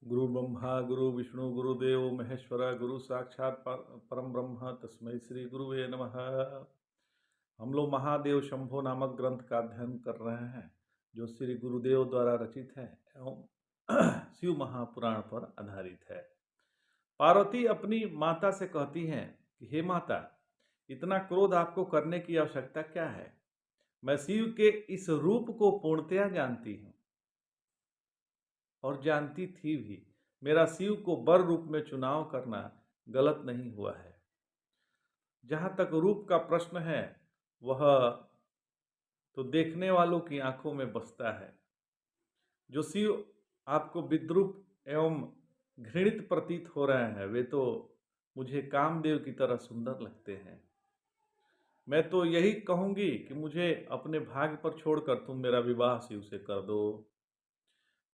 गुरु ब्रह्मा गुरु विष्णु गुरुदेव महेश्वरा गुरु साक्षात परम ब्रह्म तस्मै श्री गुरुवे नमः। हम लोग महादेव शंभो नामक ग्रंथ का अध्ययन कर रहे हैं जो श्री गुरुदेव द्वारा रचित है एवं शिव महापुराण पर आधारित है। पार्वती अपनी माता से कहती हैं कि हे माता, इतना क्रोध आपको करने की आवश्यकता क्या है? मैं शिव के इस रूप को पूर्णतया जानती हूँ और जानती थी भी। मेरा शिव को वर रूप में चुनाव करना गलत नहीं हुआ है। जहाँ तक रूप का प्रश्न है, वह तो देखने वालों की आंखों में बसता है। जो शिव आपको विद्रूप एवं घृणित प्रतीत हो रहे हैं, वे तो मुझे कामदेव की तरह सुंदर लगते हैं। मैं तो यही कहूंगी कि मुझे अपने भाग्य पर छोड़कर तुम मेरा विवाह शिव से कर दो।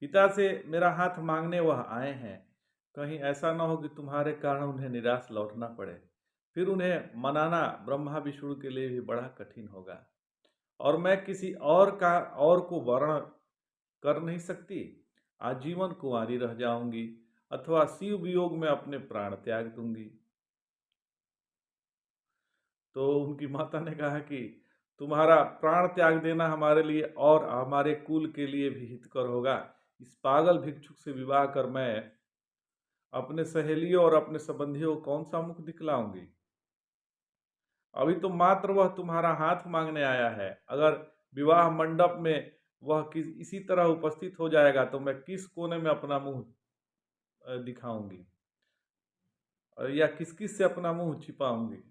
पिता से मेरा हाथ मांगने वह आए हैं। कहीं ऐसा न हो कि तुम्हारे कारण उन्हें निराश लौटना पड़े। फिर उन्हें मनाना ब्रह्मा विष्णु के लिए भी बड़ा कठिन होगा। और मैं किसी और को वर्ण कर नहीं सकती। आजीवन कुंवारी रह जाऊंगी अथवा शिव वियोग में अपने प्राण त्याग दूंगी। तो उनकी माता ने कहा कि तुम्हारा प्राण त्याग देना हमारे लिए और हमारे कुल के लिए भी हितकर होगा। इस पागल भिक्षुक से विवाह कर मैं अपने सहेलियों और अपने संबंधियों को कौन सा मुख दिखलाऊंगी? अभी तो मात्र वह तुम्हारा हाथ मांगने आया है। अगर विवाह मंडप में वह इसी तरह उपस्थित हो जाएगा तो मैं किस कोने में अपना मुंह दिखाऊंगी या किस किस से अपना मुंह छिपाऊंगी?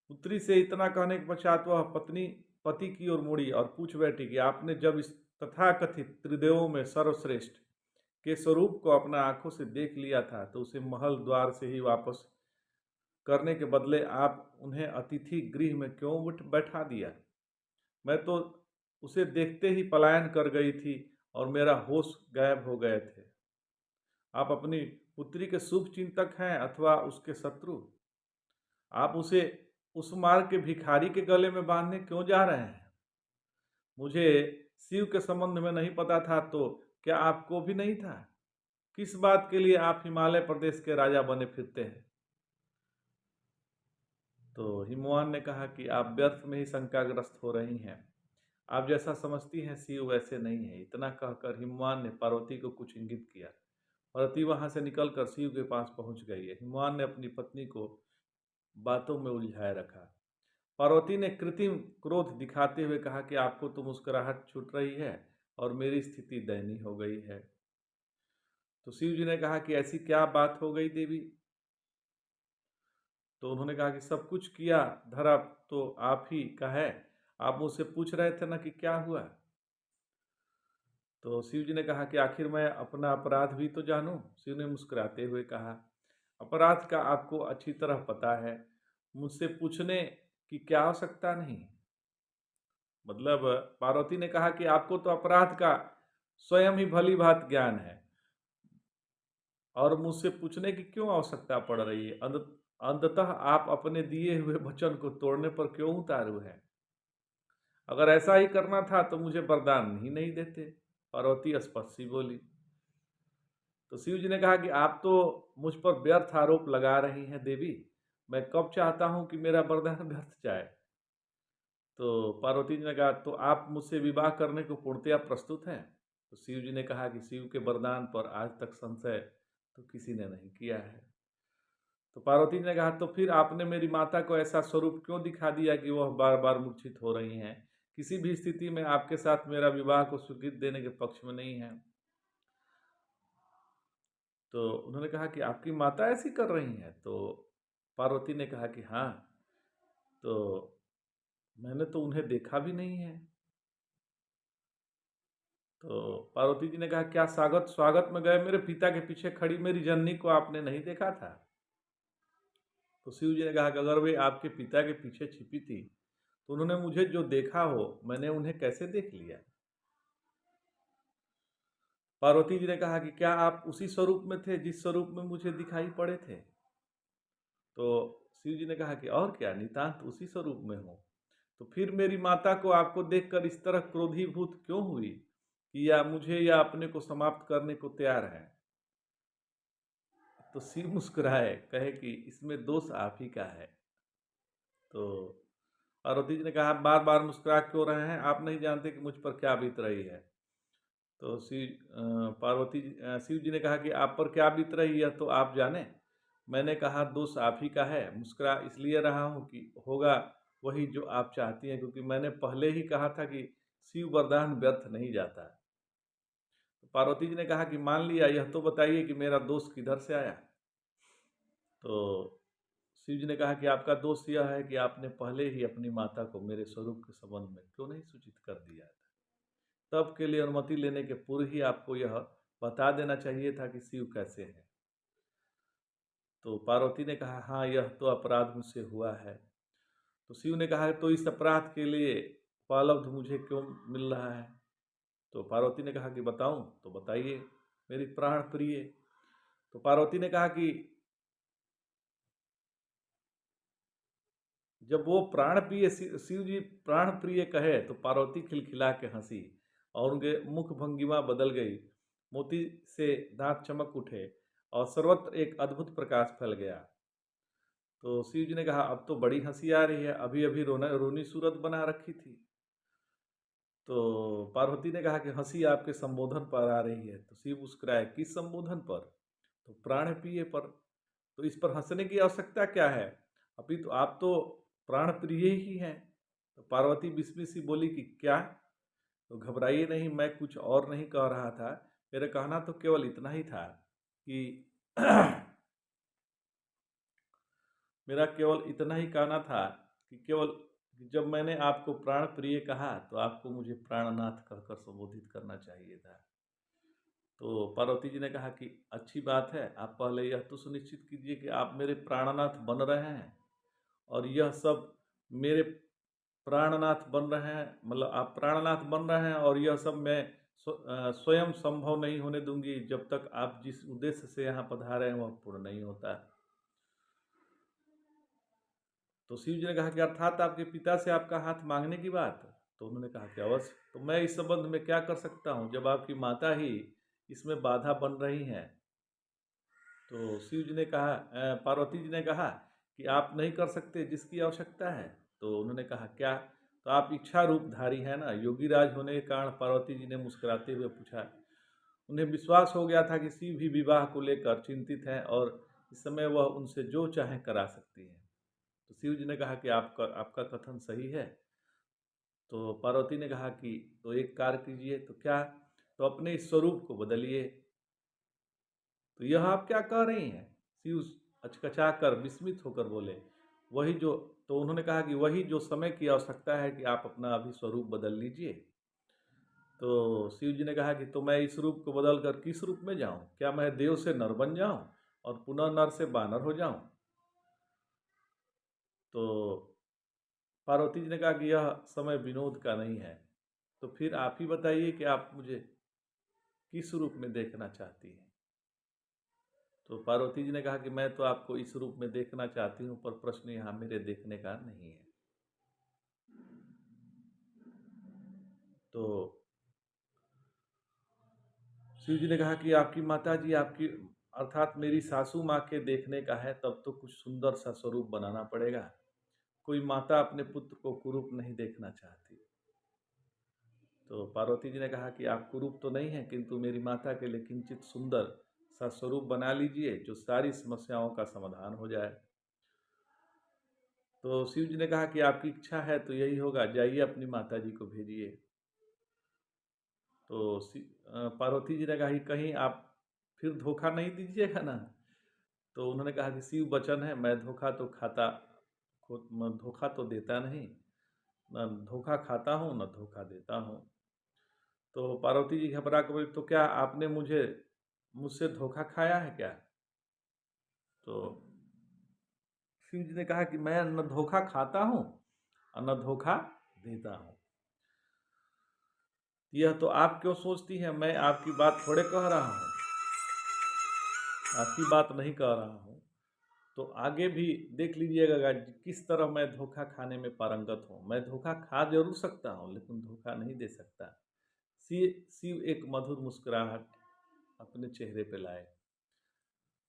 पुत्री से इतना कहने के पश्चात वह पत्नी पति की ओर मुड़ी और पूछ बैठी कि आपने जब इस तथाकथित त्रिदेवों में सर्वश्रेष्ठ के स्वरूप को अपना आंखों से देख लिया था तो उसे महल द्वार से ही वापस करने के बदले आप उन्हें अतिथि गृह में क्यों बैठा दिया? मैं तो उसे देखते ही पलायन कर गई थी और मेरा होश गायब हो गए थे। आप अपनी पुत्री के शुभ चिंतक हैं अथवा उसके शत्रु? आप उसे उस मार्ग के भिखारी के गले में बांधने क्यों जा रहे हैं? मुझे शिव के संबंध में नहीं पता था तो क्या आपको भी नहीं था? किस बात के लिए आप हिमालय प्रदेश के राजा बने फिरते हैं? तो हिमवान ने कहा कि आप व्यर्थ में ही शंकाग्रस्त हो रही हैं। आप जैसा समझती हैं शिव वैसे नहीं है। इतना कहकर हिमवान ने पार्वती को कुछ इंगित किया। पार्वती वहां से निकलकर शिव के पास पहुंच गई है। हिमवान ने अपनी पत्नी को बातों में उलझाए रखा। पार्वती ने कृत्रिम क्रोध दिखाते हुए कहा कि आपको तो मुस्कुराहट छूट रही है और मेरी स्थिति दयनीय हो गई है। तो शिव जी ने कहा कि ऐसी क्या बात हो गई देवी? तो उन्होंने कहा कि सब कुछ किया धरा तो आप ही का है। आप मुझसे पूछ रहे थे ना कि क्या हुआ? तो शिव जी ने कहा कि आखिर मैं अपना अपराध भी तो जानूं। शिव ने मुस्कुराते हुए कहा, अपराध का आपको अच्छी तरह पता है। मुझसे पूछने की क्या आवश्यकता नहीं। मतलब पार्वती ने कहा कि आपको तो अपराध का स्वयं ही भली भांति ज्ञान है और मुझसे पूछने की क्यों आवश्यकता पड़ रही है? अंततः आप अपने दिए हुए वचन को तोड़ने पर क्यों उतारू हैं? अगर ऐसा ही करना था तो मुझे वरदान ही नहीं देते। पार्वती स्पष्ट सी बोली। तो शिव जी ने कहा कि आप तो मुझ पर व्यर्थ आरोप लगा रही हैं देवी। मैं कब चाहता हूं कि मेरा वरदान व्यर्थ जाए? तो पार्वती जी ने कहा तो आप मुझसे विवाह करने को पूर्णतया प्रस्तुत हैं? तो शिव जी ने कहा कि शिव के वरदान पर आज तक संशय तो किसी ने नहीं किया है। तो पार्वती जी ने कहा तो फिर आपने मेरी माता को ऐसा स्वरूप क्यों दिखा दिया कि वह बार बार मूर्छित हो रही हैं? किसी भी स्थिति में आपके साथ मेरा विवाह को स्वीकृति देने के पक्ष में नहीं है। तो उन्होंने कहा कि आपकी माता ऐसी कर रही हैं? तो पार्वती ने कहा कि हाँ, तो मैंने तो उन्हें देखा भी नहीं है। तो पार्वती जी ने कहा क्या स्वागत स्वागत में गए मेरे पिता के पीछे खड़ी मेरी जननी को आपने नहीं देखा था? तो शिव जी ने कहा कि अगर वे आपके पिता के पीछे छिपी थी तो उन्होंने मुझे जो देखा हो मैंने उन्हें कैसे देख लिया? पार्वती जी ने कहा कि क्या आप उसी स्वरूप में थे जिस स्वरूप में मुझे दिखाई पड़े थे? तो शिव जी ने कहा कि और क्या, नितांत उसी स्वरूप में हूँ। तो फिर मेरी माता को आपको देखकर इस तरह क्रोधीभूत क्यों हुई? कि या मुझे या अपने को समाप्त करने को तैयार हैं। तो शिव मुस्कुराए, कहे कि इसमें दोष आप ही का है। तो पार्वती जी ने कहा, बार बार मुस्कुरा क्यों रहे हैं, आप नहीं जानते कि मुझ पर क्या बीत रही है। तो शिव जी ने कहा कि आप पर क्या बीत रही है तो आप जाने। मैंने कहा दोष आप ही का है, मुस्कुरा इसलिए रहा हूँ कि होगा वही जो आप चाहती हैं, क्योंकि मैंने पहले ही कहा था कि शिव वरदान व्यर्थ नहीं जाता। तो पार्वती जी ने कहा कि मान लिया, यह तो बताइए कि मेरा दोष किधर से आया। तो शिव जी ने कहा कि आपका दोष यह है कि आपने पहले ही अपनी माता को मेरे स्वरूप के संबंध में क्यों नहीं सूचित कर दिया था। तब के लिए अनुमति लेने के पूर्व ही आपको यह बता देना चाहिए था कि शिव कैसे हैं। तो पार्वती ने कहा, हाँ यह तो अपराध मुझसे हुआ है। तो शिव ने कहा, तो इस अपराध के लिए उपलब्ध मुझे क्यों मिल रहा है। तो पार्वती ने कहा कि बताऊं, तो बताइए मेरी प्राण प्रिय। तो पार्वती ने कहा कि जब वो प्राण प्रिय शिव जी प्राण प्रिय कहे तो पार्वती खिलखिला के हंसी और उनके मुख भंगिमा बदल गई। मोती से दांत चमक उठे और सर्वत्र एक अद्भुत प्रकाश फैल गया। तो शिव जी ने कहा, अब तो बड़ी हंसी आ रही है, अभी अभी रोनी सूरत बना रखी थी। तो पार्वती ने कहा कि हंसी आपके संबोधन पर आ रही है। तो शिव मुस्कुराए, किस संबोधन पर। तो प्राण प्रिय पर। तो इस पर हंसने की आवश्यकता क्या है, अभी तो आप तो प्राण प्रिय ही हैं। तो पार्वती बिस्मित सी बोली कि क्या। तो घबराइए नहीं, मैं कुछ और नहीं कह रहा था, मेरा कहना तो केवल इतना ही था कि मेरा केवल इतना ही कहना था कि केवल जब मैंने आपको प्राण प्रिय कहा तो आपको मुझे प्राणनाथ कहकर संबोधित करना चाहिए था। तो पार्वती जी ने कहा कि अच्छी बात है, आप पहले यह तो सुनिश्चित कीजिए कि आप मेरे प्राणनाथ बन रहे हैं, और यह सब मेरे प्राणनाथ बन रहे हैं, मतलब आप प्राणनाथ बन रहे हैं, और यह सब मैं स्वयं संभव नहीं होने दूंगी जब तक आप जिस उद्देश्य से यहाँ पधारे हैं वह पूर्ण नहीं होता। तो शिव जी ने कहा कि अर्थात आपके पिता से आपका हाथ मांगने की बात। तो उन्होंने कहा कि अवश्य। तो मैं इस संबंध में क्या कर सकता हूँ जब आपकी माता ही इसमें बाधा बन रही हैं। तो शिव जी ने कहा, पार्वती जी ने कहा कि आप नहीं कर सकते जिसकी आवश्यकता है। तो उन्होंने कहा क्या। तो आप इच्छा रूपधारी हैं ना। योगी राज होने के कारण पार्वती जी ने मुस्कुराते हुए पूछा। उन्हें विश्वास हो गया था कि शिव भी विवाह को लेकर चिंतित हैं और इस समय वह उनसे जो चाहें करा सकती हैं। तो शिव जी ने कहा कि आपका कथन सही है। तो पार्वती ने कहा कि तो एक कार्य कीजिए। तो क्या। तो अपने इस स्वरूप को बदलिए। तो यह आप क्या कह रही हैं। शिव अचकचा कर विस्मित होकर बोले, वही जो। तो उन्होंने कहा कि वही जो समय की आवश्यकता है कि आप अपना अभी स्वरूप बदल लीजिए। तो शिव जी ने कहा कि तो मैं इस रूप को बदल कर किस रूप में जाऊं, क्या मैं देव से नर बन जाऊं और पुनः नर से बानर हो जाऊं। तो पार्वती जी ने कहा कि यह समय विनोद का नहीं है। तो फिर आप ही बताइए कि आप मुझे किस रूप में देखना चाहती हैं। तो पार्वती जी ने कहा कि मैं तो आपको इस रूप में देखना चाहती हूँ, पर प्रश्न यहाँ मेरे देखने का नहीं है। तो शिव जी ने कहा कि आपकी माता जी आपकी अर्थात मेरी सासू माँ के देखने का है, तब तो कुछ सुंदर सा स्वरूप बनाना पड़ेगा। कोई माता अपने पुत्र को कुरूप नहीं देखना चाहती। तो पार्वती जी ने कहा कि आप कुरूप तो नहीं हैं, किंतु मेरी माता के लिए किंचित सुंदर सा स्वरूप बना लीजिए जो सारी समस्याओं का समाधान हो जाए। तो शिव जी ने कहा कि आपकी इच्छा है तो यही होगा, जाइए अपनी माता जी को भेजिए। तो पार्वती जी ने कहा कि कहीं आप फिर धोखा नहीं दीजिएगा ना। तो उन्होंने कहा कि शिव वचन है, मैं धोखा तो देता नहीं, न धोखा खाता हूँ न धोखा देता हूँ। तो पार्वती जी घबरा कर बोली, तो क्या आपने मुझसे धोखा खाया है क्या। तो शिव जी ने कहा कि मैं न धोखा खाता हूँ और न धोखा देता हूँ। यह तो आप क्यों सोचती हैं, मैं आपकी बात थोड़े कह रहा हूँ, आपकी बात नहीं कह रहा हूँ। तो आगे भी देख लीजिएगा किस तरह मैं धोखा खाने में पारंगत हूँ। मैं धोखा खा जरूर सकता हूँ लेकिन धोखा नहीं दे सकता। शिव एक मधुर मुस्कुराहट अपने चेहरे पे लाए।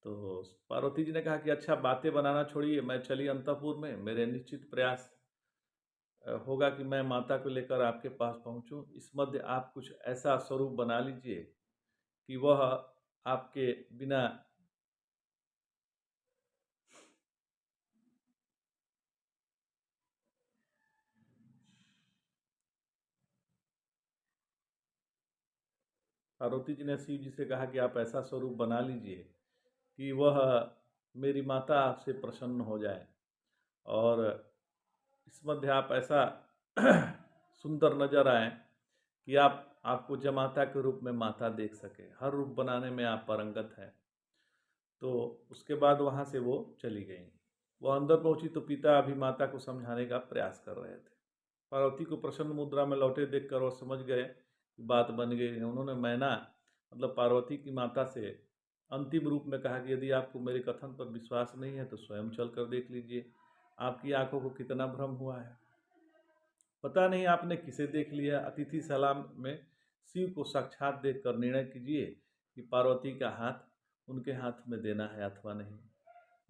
तो पार्वती जी ने कहा कि अच्छा, बातें बनाना छोड़िए, मैं चली अंतःपुर में, मेरे निश्चित प्रयास होगा कि मैं माता को लेकर आपके पास पहुंचूं। इस मध्य आप कुछ ऐसा स्वरूप बना लीजिए कि वह आपके बिना पार्वती जी ने शिव जी से कहा कि आप ऐसा स्वरूप बना लीजिए कि वह मेरी माता आपसे प्रसन्न हो जाए, और इस मध्य आप ऐसा सुंदर नजर आए कि आप आपको जमाता के रूप में माता देख सके। हर रूप बनाने में आप पारंगत हैं। तो उसके बाद वहाँ से वो चली गई। वो अंदर पहुंची तो पिता अभी माता को समझाने का प्रयास कर रहे थे। पार्वती को प्रसन्न मुद्रा में लौटे देखकर वो समझ गए कि बात बन गई है। उन्होंने मैना मतलब पार्वती की माता से अंतिम रूप में कहा कि यदि आपको मेरे कथन पर विश्वास नहीं है तो स्वयं चल कर देख लीजिए, आपकी आंखों को कितना भ्रम हुआ है। पता नहीं आपने किसे देख लिया। अतिथिशाला में शिव को साक्षात देखकर निर्णय कीजिए कि पार्वती का हाथ उनके हाथ में देना है अथवा नहीं।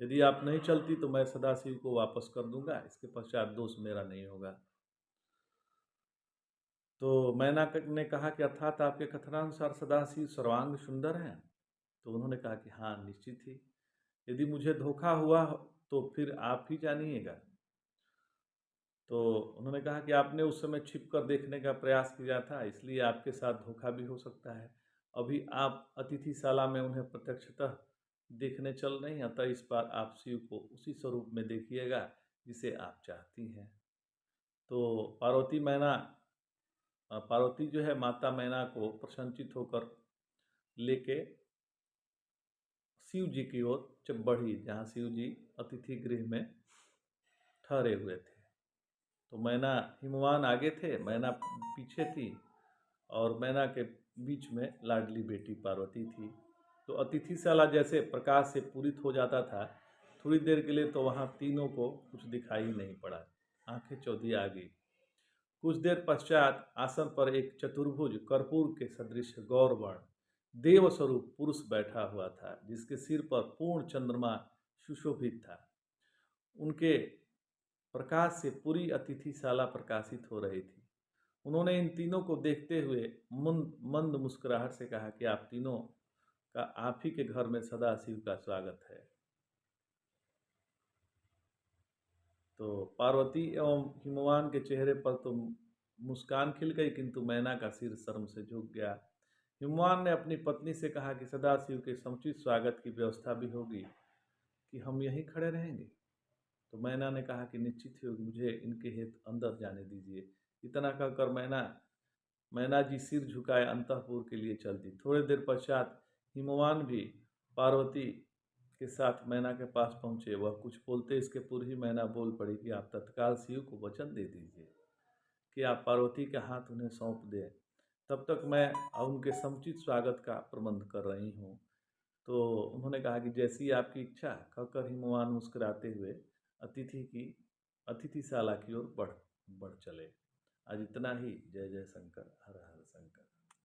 यदि आप नहीं चलती तो मैं सदाशिव को वापस कर दूंगा, इसके पश्चात दोष मेरा नहीं होगा। तो मैना ने कहा कि अर्थात आपके कथनानुसार सदाशिव सर्वांग सुंदर हैं। तो उन्होंने कहा कि हाँ, निश्चित ही। यदि मुझे धोखा हुआ तो फिर आप ही जानिएगा। तो उन्होंने कहा कि आपने उस समय छिप कर देखने का प्रयास किया था, इसलिए आपके साथ धोखा भी हो सकता है। अभी आप अतिथिशाला में उन्हें प्रत्यक्षतः देखने चल रही हैं, अतः इस बार आप शिव को उसी स्वरूप में देखिएगा जिसे आप चाहती हैं। तो पार्वती जो है माता मैना को प्रसन्नचित होकर लेके शिव जी की ओर जब बढ़ी, जहाँ शिव जी अतिथि गृह में ठहरे हुए थे। तो मैना हिमवान आगे थे, मैना पीछे थी, और मैना के बीच में लाडली बेटी पार्वती थी। तो अतिथिशाला जैसे प्रकाश से पूरित हो जाता था, थोड़ी देर के लिए तो वहाँ तीनों को कुछ दिखाई नहीं पड़ा। आंखें चौधी आ गई। कुछ देर पश्चात आसन पर एक चतुर्भुज कर्पूर के सदृश गौरवर्ण देव स्वरूप पुरुष बैठा हुआ था, जिसके सिर पर पूर्ण चंद्रमा सुशोभित था। उनके प्रकाश से पूरी अतिथिशाला प्रकाशित हो रही थी। उन्होंने इन तीनों को देखते हुए मंद मंद मुस्कुराहट से कहा कि आप तीनों का आप ही के घर में सदाशिव का स्वागत है। तो पार्वती एवं हिमवान के चेहरे पर तो मुस्कान खिल गई, किंतु मैना का सिर शर्म से झुक गया। हिमवान ने अपनी पत्नी से कहा कि सदाशिव के समुचित स्वागत की व्यवस्था भी होगी, कि हम यहीं खड़े रहेंगे। तो मैना ने कहा कि निश्चित ही होगी, मुझे इनके हित अंदर जाने दीजिए। इतना कहकर मैना जी सिर झुकाए अंतःपुर के लिए चल दी। थोड़ी देर पश्चात हिमवान भी पार्वती के साथ मैना के पास पहुंचे। वह कुछ बोलते इसके पूर्व ही मैना बोल पड़ी कि आप तत्काल शिव को वचन दे दीजिए कि आप पार्वती के हाथ उन्हें सौंप दें, तब तक मैं उनके समुचित स्वागत का प्रबंध कर रही हूँ। तो उन्होंने कहा कि जैसी आपकी इच्छा, कहकर हिमवान मुस्कुराते हुए अतिथिशाला की ओर बढ़ बढ़ चले। आज इतना ही। जय जय शंकर, हर हर शंकर।